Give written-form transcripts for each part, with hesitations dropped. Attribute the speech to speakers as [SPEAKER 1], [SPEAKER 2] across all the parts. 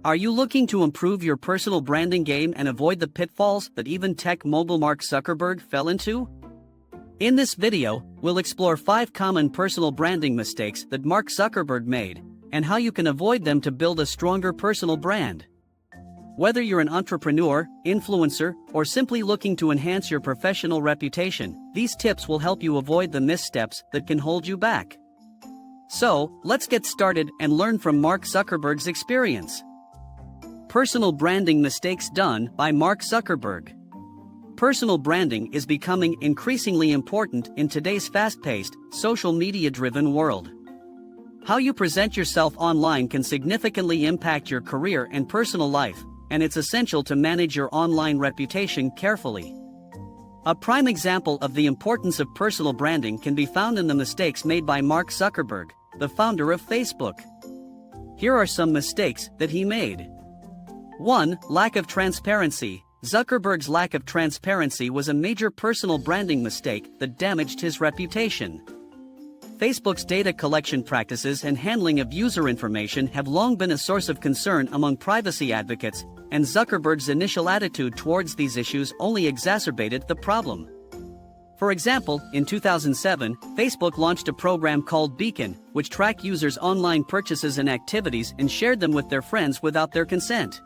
[SPEAKER 1] Are you looking to improve your personal branding game and avoid the pitfalls that even tech mogul Mark Zuckerberg fell into? In this video, we'll explore 5 common personal branding mistakes that Mark Zuckerberg made, and how you can avoid them to build a stronger personal brand. Whether you're an entrepreneur, influencer, or simply looking to enhance your professional reputation, these tips will help you avoid the missteps that can hold you back. So, let's get started and learn from Mark Zuckerberg's experience. Personal branding mistakes done by Mark Zuckerberg. Personal branding is becoming increasingly important in today's fast-paced, social media-driven world. How you present yourself online can significantly impact your career and personal life, and it's essential to manage your online reputation carefully. A prime example of the importance of personal branding can be found in the mistakes made by Mark Zuckerberg, the founder of Facebook. Here are some mistakes that he made. 1. Lack of transparency. Zuckerberg's lack of transparency was a major personal branding mistake that damaged his reputation. Facebook's data collection practices and handling of user information have long been a source of concern among privacy advocates, and Zuckerberg's initial attitude towards these issues only exacerbated the problem. For example, in 2007, Facebook launched a program called Beacon, which tracked users' online purchases and activities and shared them with their friends without their consent.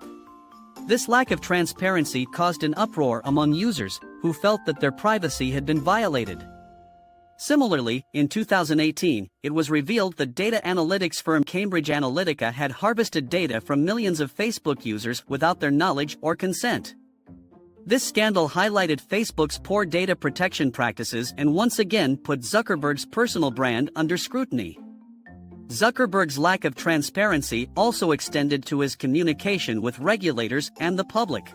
[SPEAKER 1] This lack of transparency caused an uproar among users, who felt that their privacy had been violated. Similarly, in 2018, it was revealed that data analytics firm Cambridge Analytica had harvested data from millions of Facebook users without their knowledge or consent. This scandal highlighted Facebook's poor data protection practices and once again put Zuckerberg's personal brand under scrutiny. Zuckerberg's lack of transparency also extended to his communication with regulators and the public.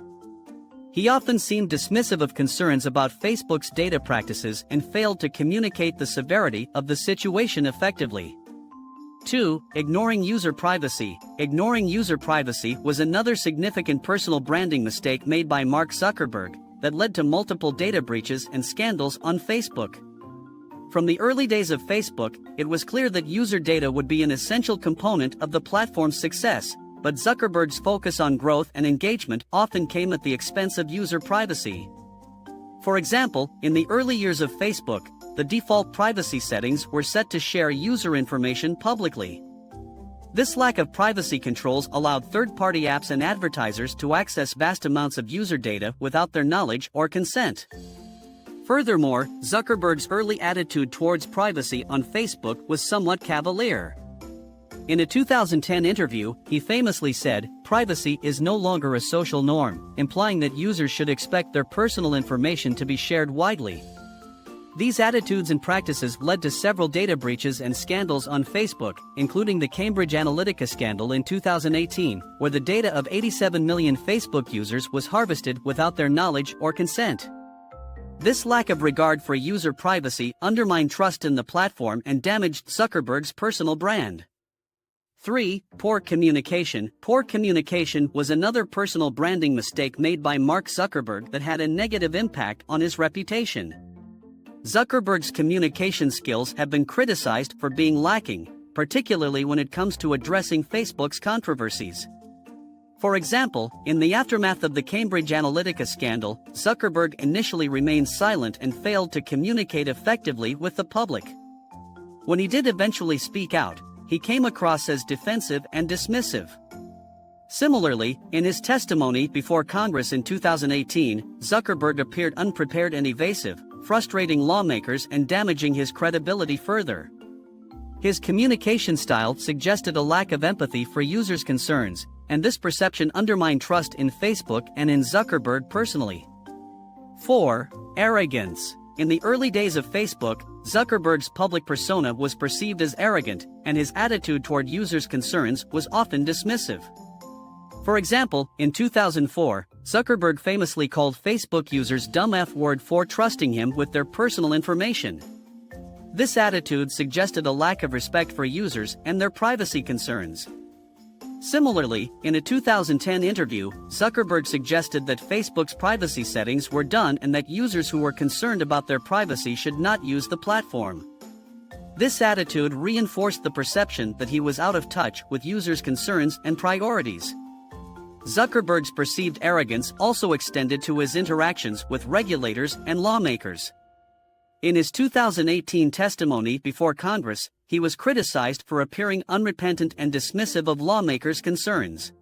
[SPEAKER 1] He often seemed dismissive of concerns about Facebook's data practices and failed to communicate the severity of the situation effectively. 2. Ignoring user privacy. Ignoring user privacy was another significant personal branding mistake made by Mark Zuckerberg that led to multiple data breaches and scandals on Facebook. From the early days of Facebook, it was clear that user data would be an essential component of the platform's success, but Zuckerberg's focus on growth and engagement often came at the expense of user privacy. For example, in the early years of Facebook, the default privacy settings were set to share user information publicly. This lack of privacy controls allowed third-party apps and advertisers to access vast amounts of user data without their knowledge or consent. Furthermore, Zuckerberg's early attitude towards privacy on Facebook was somewhat cavalier. In a 2010 interview, he famously said, "Privacy is no longer a social norm," implying that users should expect their personal information to be shared widely. These attitudes and practices led to several data breaches and scandals on Facebook, including the Cambridge Analytica scandal in 2018, where the data of 87 million Facebook users was harvested without their knowledge or consent. This lack of regard for user privacy undermined trust in the platform and damaged Zuckerberg's personal brand. 3. Poor communication. Poor communication was another personal branding mistake made by Mark Zuckerberg that had a negative impact on his reputation. Zuckerberg's communication skills have been criticized for being lacking, particularly when it comes to addressing Facebook's controversies. For example, in the aftermath of the Cambridge Analytica scandal, Zuckerberg initially remained silent and failed to communicate effectively with the public. When he did eventually speak out, he came across as defensive and dismissive. Similarly, in his testimony before Congress in 2018, Zuckerberg appeared unprepared and evasive, frustrating lawmakers and damaging his credibility further. His communication style suggested a lack of empathy for users' concerns, and this perception undermined trust in Facebook and in Zuckerberg personally. 4. Arrogance. In the early days of Facebook, Zuckerberg's public persona was perceived as arrogant, and his attitude toward users' concerns was often dismissive. For example, in 2004, Zuckerberg famously called Facebook users dumb F-word for trusting him with their personal information. This attitude suggested a lack of respect for users and their privacy concerns. Similarly, in a 2010 interview, Zuckerberg suggested that Facebook's privacy settings were done and that users who were concerned about their privacy should not use the platform. This attitude reinforced the perception that he was out of touch with users' concerns and priorities. Zuckerberg's perceived arrogance also extended to his interactions with regulators and lawmakers. In his 2018 testimony before Congress, he was criticized for appearing unrepentant and dismissive of lawmakers' concerns.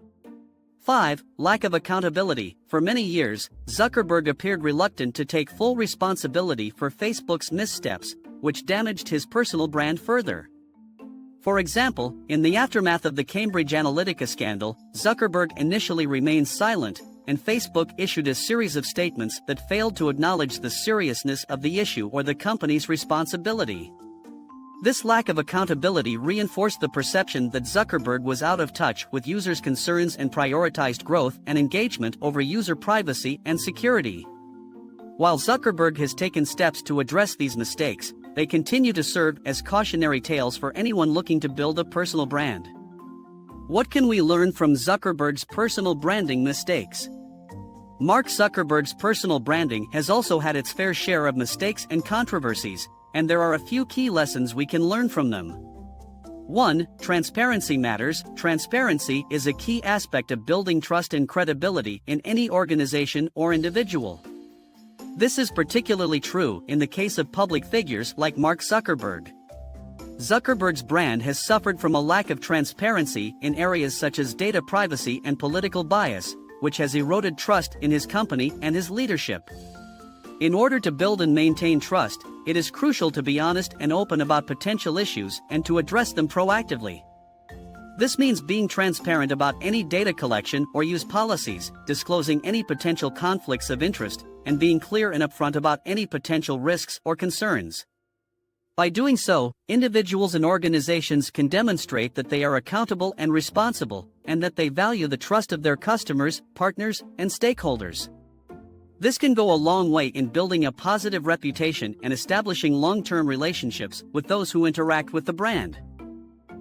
[SPEAKER 1] 5. Lack of accountability. For many years, Zuckerberg appeared reluctant to take full responsibility for Facebook's missteps, which damaged his personal brand further. For example, in the aftermath of the Cambridge Analytica scandal, Zuckerberg initially remained silent, and Facebook issued a series of statements that failed to acknowledge the seriousness of the issue or the company's responsibility. This lack of accountability reinforced the perception that Zuckerberg was out of touch with users' concerns and prioritized growth and engagement over user privacy and security. While Zuckerberg has taken steps to address these mistakes, they continue to serve as cautionary tales for anyone looking to build a personal brand. What can we learn from Zuckerberg's personal branding mistakes? Mark Zuckerberg's personal branding has also had its fair share of mistakes and controversies, and there are a few key lessons we can learn from them. 1. Transparency matters. Transparency is a key aspect of building trust and credibility in any organization or individual. This is particularly true in the case of public figures like Mark Zuckerberg. Zuckerberg's brand has suffered from a lack of transparency in areas such as data privacy and political bias, which has eroded trust in his company and his leadership. In order to build and maintain trust, it is crucial to be honest and open about potential issues and to address them proactively. This means being transparent about any data collection or use policies, disclosing any potential conflicts of interest, and being clear and upfront about any potential risks or concerns. By doing so, individuals and organizations can demonstrate that they are accountable and responsible, and that they value the trust of their customers, partners, and stakeholders. This can go a long way in building a positive reputation and establishing long-term relationships with those who interact with the brand.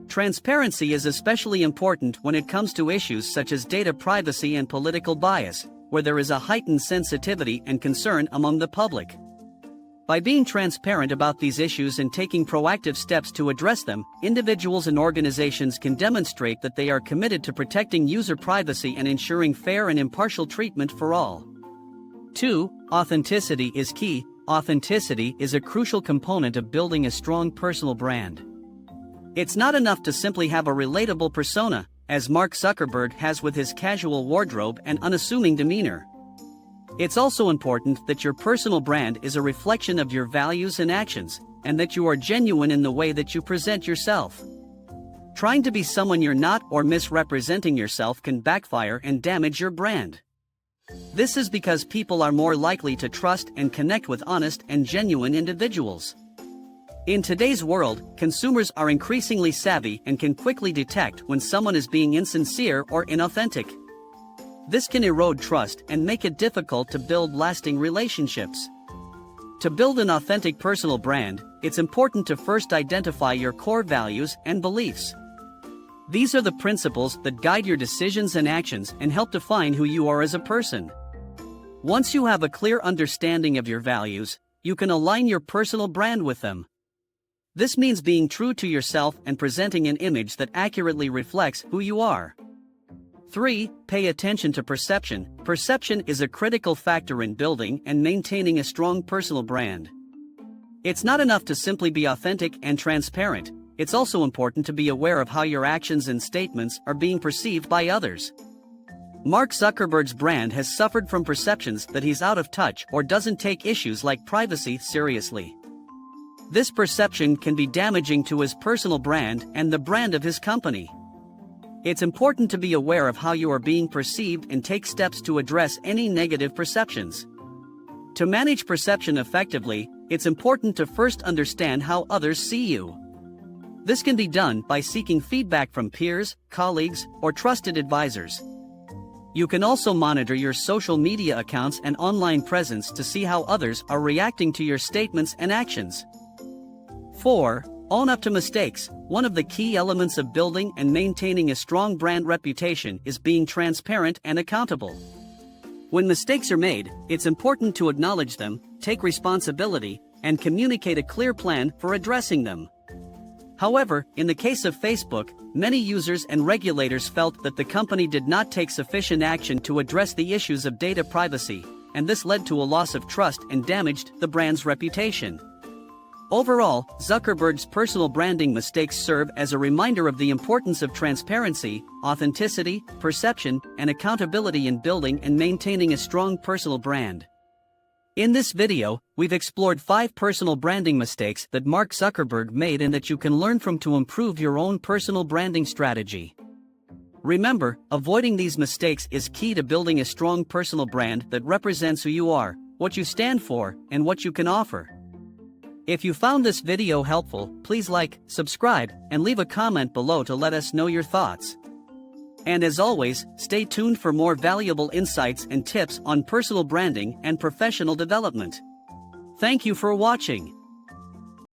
[SPEAKER 1] Transparency is especially important when it comes to issues such as data privacy and political bias, where there is a heightened sensitivity and concern among the public. By being transparent about these issues and taking proactive steps to address them, individuals and organizations can demonstrate that they are committed to protecting user privacy and ensuring fair and impartial treatment for all. 2. Authenticity is key. Authenticity is a crucial component of building a strong personal brand. It's not enough to simply have a relatable persona, as Mark Zuckerberg has with his casual wardrobe and unassuming demeanor. It's also important that your personal brand is a reflection of your values and actions, and that you are genuine in the way that you present yourself. Trying to be someone you're not or misrepresenting yourself can backfire and damage your brand. This is because people are more likely to trust and connect with honest and genuine individuals. In today's world, consumers are increasingly savvy and can quickly detect when someone is being insincere or inauthentic. This can erode trust and make it difficult to build lasting relationships. To build an authentic personal brand, it's important to first identify your core values and beliefs. These are the principles that guide your decisions and actions and help define who you are as a person. Once you have a clear understanding of your values, you can align your personal brand with them. This means being true to yourself and presenting an image that accurately reflects who you are. 3. Pay attention to perception. Perception is a critical factor in building and maintaining a strong personal brand. It's not enough to simply be authentic and transparent. It's also important to be aware of how your actions and statements are being perceived by others. Mark Zuckerberg's brand has suffered from perceptions that he's out of touch or doesn't take issues like privacy seriously. This perception can be damaging to his personal brand and the brand of his company. It's important to be aware of how you are being perceived and take steps to address any negative perceptions. To manage perception effectively, it's important to first understand how others see you. This can be done by seeking feedback from peers, colleagues, or trusted advisors. You can also monitor your social media accounts and online presence to see how others are reacting to your statements and actions. 4. Own up to mistakes. One of the key elements of building and maintaining a strong brand reputation is being transparent and accountable. When mistakes are made, it's important to acknowledge them, take responsibility, and communicate a clear plan for addressing them. However, in the case of Facebook, many users and regulators felt that the company did not take sufficient action to address the issues of data privacy, and this led to a loss of trust and damaged the brand's reputation. Overall, Zuckerberg's personal branding mistakes serve as a reminder of the importance of transparency, authenticity, perception, and accountability in building and maintaining a strong personal brand. In this video, we've explored 5 personal branding mistakes that Mark Zuckerberg made and that you can learn from to improve your own personal branding strategy. Remember, avoiding these mistakes is key to building a strong personal brand that represents who you are, what you stand for, and what you can offer. If you found this video helpful, please like, subscribe, and leave a comment below to let us know your thoughts. And as always, stay tuned for more valuable insights and tips on personal branding and professional development. Thank you for watching.